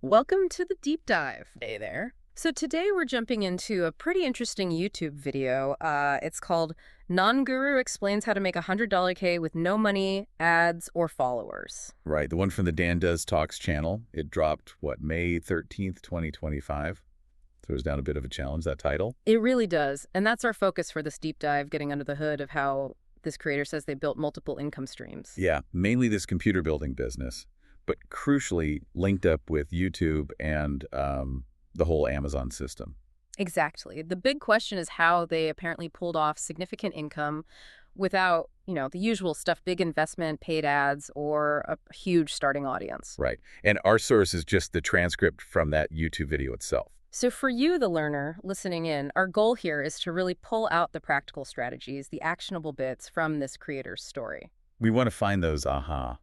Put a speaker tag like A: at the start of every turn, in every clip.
A: Welcome to the deep dive. Hey there. So today we're jumping into a pretty interesting YouTube video. It's called Non-Guru Explains How to Make $100K with No Money, Ads, or Followers.
B: Right, the one from the Dan Does Talks channel. It dropped, what, May 13th, 2025? Throws down a bit of a challenge, that title.
A: It really does. And that's our focus for this deep dive, getting under the hood of how this creator says they built multiple income streams.
B: Yeah, mainly this computer building business, but crucially linked up with YouTube and the whole Amazon system.
A: Exactly. The big question is how they apparently pulled off significant income without, the usual stuff, big investment, paid ads, or a huge starting audience.
B: Right, and our source is just the transcript from that YouTube video itself.
A: So for you, the learner, listening in, our goal here is to really pull out the practical strategies, the actionable bits from this creator's story.
B: We want to find those aha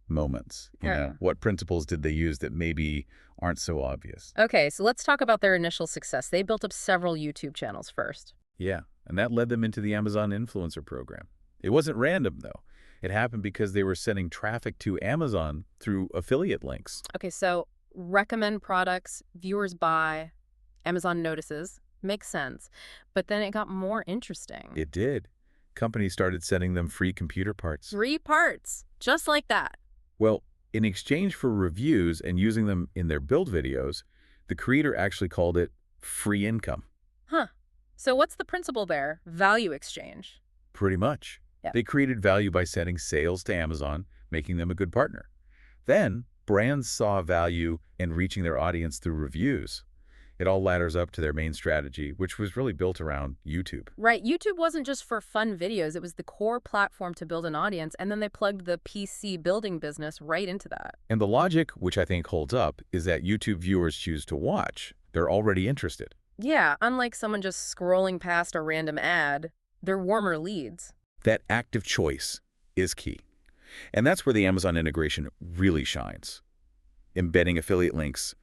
B: moments.
A: Yeah.
B: What principles did they use that maybe aren't so obvious?
A: Okay, so let's talk about their initial success. They built up several YouTube channels first.
B: Yeah, and that led them into the Amazon Influencer Program. It wasn't random, though. It happened because they were sending traffic to Amazon through affiliate links.
A: Okay, so recommend products, viewers buy, Amazon notices. Makes sense. But then it got more interesting.
B: It did. Companies started sending them free computer parts.
A: 3 parts, just like that.
B: Well, in exchange for reviews and using them in their build videos, the creator actually called it free income.
A: Huh. So what's the principle there? Value exchange.
B: Pretty much.
A: Yep.
B: They created value by sending sales to Amazon, making them a good partner. Then, brands saw value in reaching their audience through reviews. It all ladders up to their main strategy, which was really built around YouTube.
A: Right. YouTube wasn't just for fun videos. It was the core platform to build an audience, and then they plugged the PC building business right into that.
B: And the logic, which I think holds up, is that YouTube viewers choose to watch. They're already interested.
A: Yeah, unlike someone just scrolling past a random ad, they're warmer leads.
B: That active choice is key. And that's where the Amazon integration really shines. Embedding affiliate links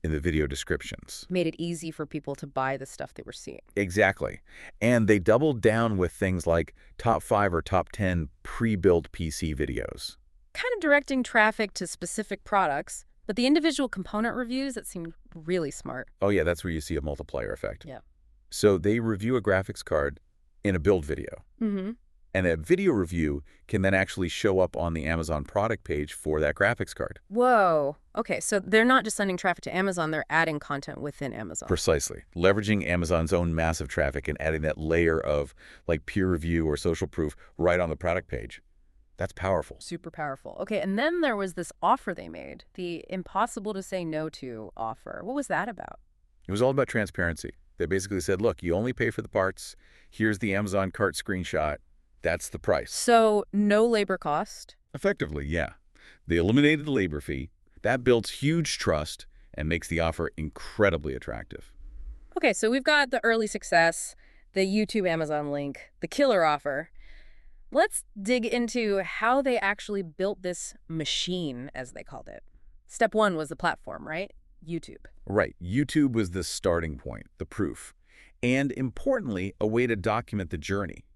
B: in the video descriptions.
A: Made it easy for people to buy the stuff they were seeing.
B: Exactly. And they doubled down with things like top 5 or top 10 pre-built PC videos.
A: Kind of directing traffic to specific products, but the individual component reviews, that seemed really smart.
B: Oh yeah, that's where you see a multiplier effect.
A: Yeah.
B: So they review a graphics card in a build video.
A: Mm-hmm.
B: And a video review can then actually show up on the Amazon product page for that graphics card.
A: Whoa. Okay, so they're not just sending traffic to Amazon, they're adding content within Amazon.
B: Precisely. Leveraging Amazon's own massive traffic and adding that layer of like peer review or social proof right on the product page. That's powerful.
A: Super powerful. Okay, and then there was this offer they made, the impossible to say no to offer. What was that about?
B: It was all about transparency. They basically said, look, you only pay for the parts. Here's the Amazon cart screenshot. That's the price.
A: So no labor cost?
B: Effectively, yeah. They eliminated the labor fee. That builds huge trust and makes the offer incredibly attractive.
A: Okay, so we've got the early success, the YouTube Amazon link, the killer offer. Let's dig into how they actually built this machine, as they called it. Step 1 was the platform, right? YouTube.
B: Right. YouTube was the starting point, the proof. And importantly, a way to document the journey.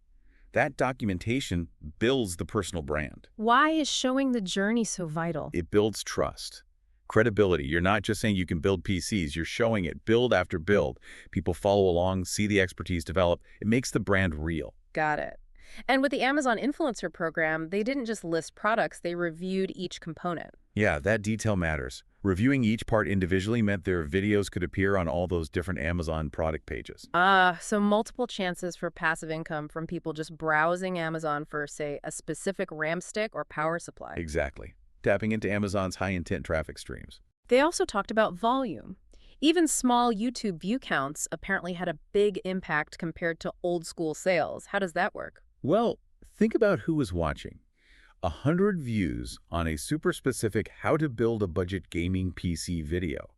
B: That documentation builds the personal brand.
A: Why is showing the journey so vital?
B: It builds trust, credibility. You're not just saying you can build PCs. You're showing it build after build. People follow along, see the expertise develop. It makes the brand real.
A: Got it. And with the Amazon Influencer Program, they didn't just list products, they reviewed each component.
B: Yeah, that detail matters. Reviewing each part individually meant their videos could appear on all those different Amazon product pages.
A: So multiple chances for passive income from people just browsing Amazon for, say, a specific RAM stick or power supply.
B: Exactly. Tapping into Amazon's high-intent traffic streams.
A: They also talked about volume. Even small YouTube view counts apparently had a big impact compared to old-school sales. How does that work?
B: Well, think about who was watching. 100 views on a super specific how to build a budget gaming PC video.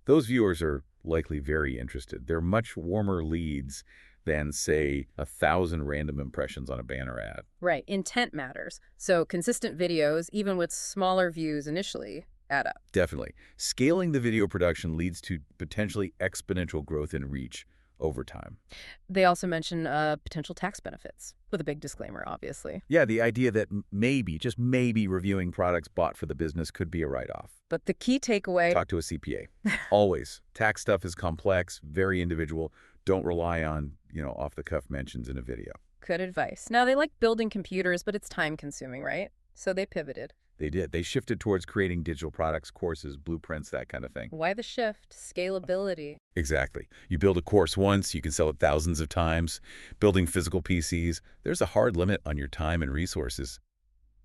B: Those viewers are likely very interested. They're much warmer leads than, say, 1,000 random impressions on a banner ad.
A: Right, intent matters. So consistent videos, even with smaller views initially, add up.
B: Definitely. Scaling the video production leads to potentially exponential growth in reach over time.
A: They also mention potential tax benefits, with a big disclaimer, obviously.
B: Yeah, the idea that maybe, just maybe, reviewing products bought for the business could be a write-off.
A: But the key takeaway...
B: Talk to a CPA. Always. Tax stuff is complex, very individual. Don't rely on, off-the-cuff mentions in a video.
A: Good advice. Now, they like building computers, but it's time-consuming, right? So they pivoted.
B: They did. They shifted towards creating digital products, courses, blueprints, that kind of thing.
A: Why the shift? Scalability.
B: Exactly. You build a course once, you can sell it thousands of times. Building physical PCs, there's a hard limit on your time and resources.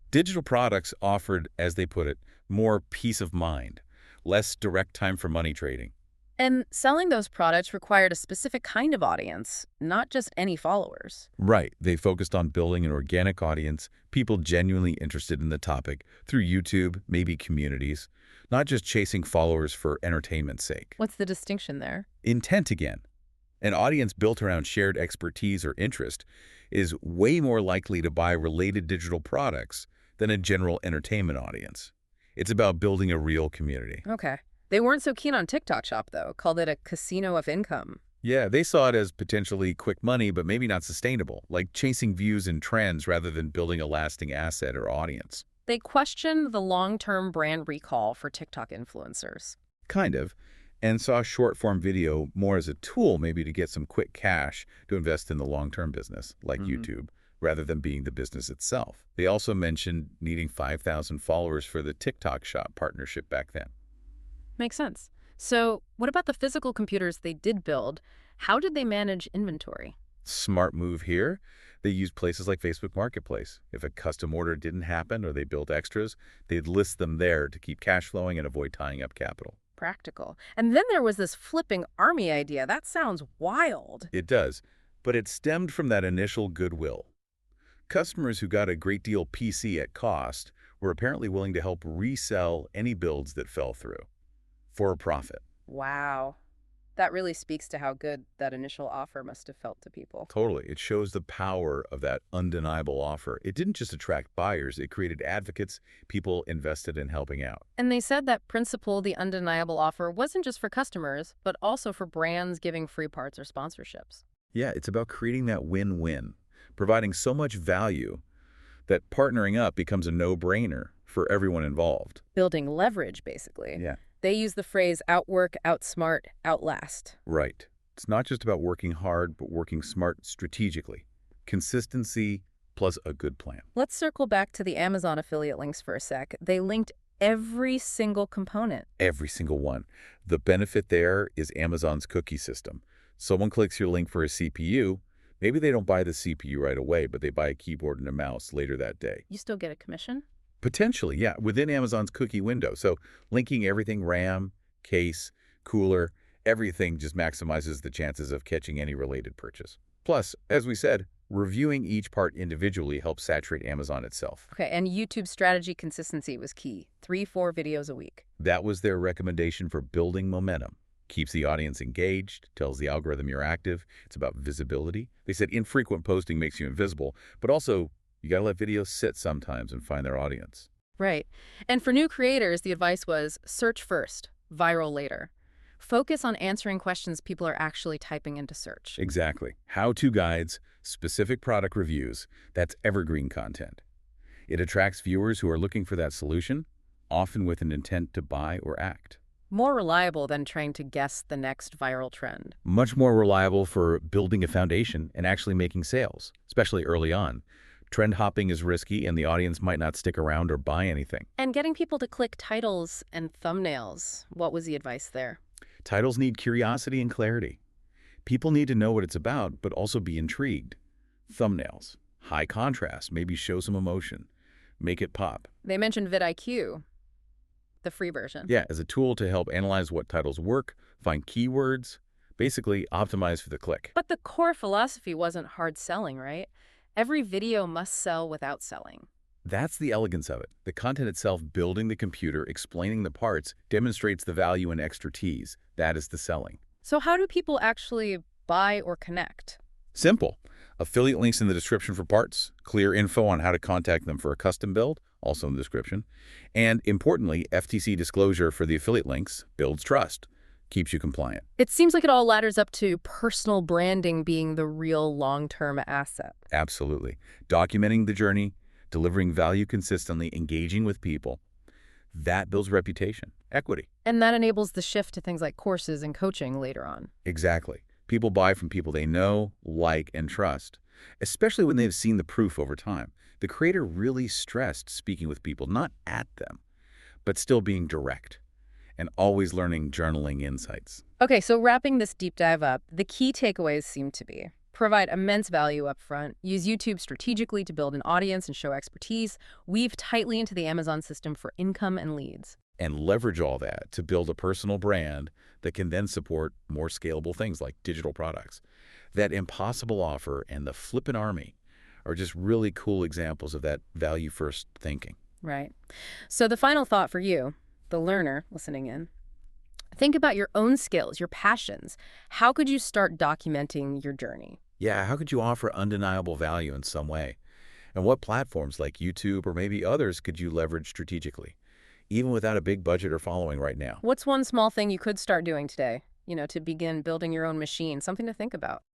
B: Digital products offered, as they put it, more peace of mind, less direct time for money trading.
A: And selling those products required a specific kind of audience, not just any followers.
B: Right. They focused on building an organic audience, people genuinely interested in the topic, through YouTube, maybe communities, not just chasing followers for entertainment's sake.
A: What's the distinction there?
B: Intent again. An audience built around shared expertise or interest is way more likely to buy related digital products than a general entertainment audience. It's about building a real community.
A: Okay. They weren't so keen on TikTok Shop, though, called it a casino of income.
B: Yeah, they saw it as potentially quick money, but maybe not sustainable, like chasing views and trends rather than building a lasting asset or audience.
A: They questioned the long-term brand recall for TikTok influencers.
B: Kind of, and saw short-form video more as a tool maybe to get some quick cash to invest in the long-term business, like YouTube, rather than being the business itself. They also mentioned needing 5,000 followers for the TikTok Shop partnership back then.
A: Makes sense. So what about the physical computers they did build? How did they manage inventory?
B: Smart move here. They used places like Facebook Marketplace. If a custom order didn't happen or they built extras, they'd list them there to keep cash flowing and avoid tying up capital.
A: Practical. And then there was this flipping army idea. That sounds wild.
B: It does, but it stemmed from that initial goodwill. Customers who got a great deal PC at cost were apparently willing to help resell any builds that fell through for a profit.
A: Wow. That really speaks to how good that initial offer must have felt to people.
B: Totally. It shows the power of that undeniable offer. It didn't just attract buyers, it created advocates, people invested in helping out.
A: And they said that principle, the undeniable offer, wasn't just for customers, but also for brands giving free parts or sponsorships.
B: Yeah, it's about creating that win-win, providing so much value that partnering up becomes a no-brainer for everyone involved.
A: Building leverage, basically.
B: Yeah.
A: They use the phrase outwork, outsmart, outlast.
B: Right. It's not just about working hard, but working smart strategically. Consistency plus a good plan.
A: Let's circle back to the Amazon affiliate links for a sec. They linked every single component.
B: Every single one. The benefit there is Amazon's cookie system. Someone clicks your link for a CPU, maybe they don't buy the CPU right away, but they buy a keyboard and a mouse later that day.
A: You still get a commission?
B: Potentially, yeah, within Amazon's cookie window. So linking everything RAM, case, cooler, everything just maximizes the chances of catching any related purchase. Plus, as we said, reviewing each part individually helps saturate Amazon itself.
A: Okay, and YouTube strategy consistency was key. 3-4 videos a week.
B: That was their recommendation for building momentum. Keeps the audience engaged, tells the algorithm you're active. It's about visibility. They said infrequent posting makes you invisible, but also you gotta let videos sit sometimes and find their audience.
A: Right. And for new creators, the advice was search first, viral later. Focus on answering questions people are actually typing into search.
B: Exactly. How-to guides, specific product reviews, that's evergreen content. It attracts viewers who are looking for that solution, often with an intent to buy or act.
A: More reliable than trying to guess the next viral trend.
B: Much more reliable for building a foundation and actually making sales, especially early on. Trend hopping is risky and the audience might not stick around or buy anything.
A: And getting people to click titles and thumbnails. What was the advice there?
B: Titles need curiosity and clarity. People need to know what it's about, but also be intrigued. Thumbnails, high contrast, maybe show some emotion. Make it pop.
A: They mentioned vidIQ, the free version.
B: Yeah, as a tool to help analyze what titles work, find keywords, basically optimize for the click.
A: But the core philosophy wasn't hard selling, right? Every video must sell without selling.
B: That's the elegance of it. The content itself, building the computer, explaining the parts, demonstrates the value and expertise. That is the selling.
A: So how do people actually buy or connect?
B: Simple. Affiliate links in the description for parts, clear info on how to contact them for a custom build, also in the description, and importantly, FTC disclosure for the affiliate links builds trust. keeps you compliant.
A: It seems like it all ladders up to personal branding being the real long-term asset.
B: Absolutely. Documenting the journey, delivering value consistently, engaging with people, that builds reputation, equity.
A: And that enables the shift to things like courses and coaching later on.
B: Exactly. People buy from people they know, like, and trust, especially when they've seen the proof over time. The creator really stressed speaking with people, not at them, but still being direct and always learning journaling insights.
A: Okay, so wrapping this deep dive up, the key takeaways seem to be provide immense value up front, use YouTube strategically to build an audience and show expertise, weave tightly into the Amazon system for income and leads.
B: And leverage all that to build a personal brand that can then support more scalable things like digital products. That impossible offer and the flippin' army are just really cool examples of that value-first thinking.
A: Right. So the final thought for you, the learner listening in, think about your own skills, your passions. How could you start documenting your journey?
B: Yeah, how could you offer undeniable value in some way? And what platforms like YouTube or maybe others could you leverage strategically, even without a big budget or following right now?
A: What's one small thing you could start doing today, to begin building your own machine? Something to think about.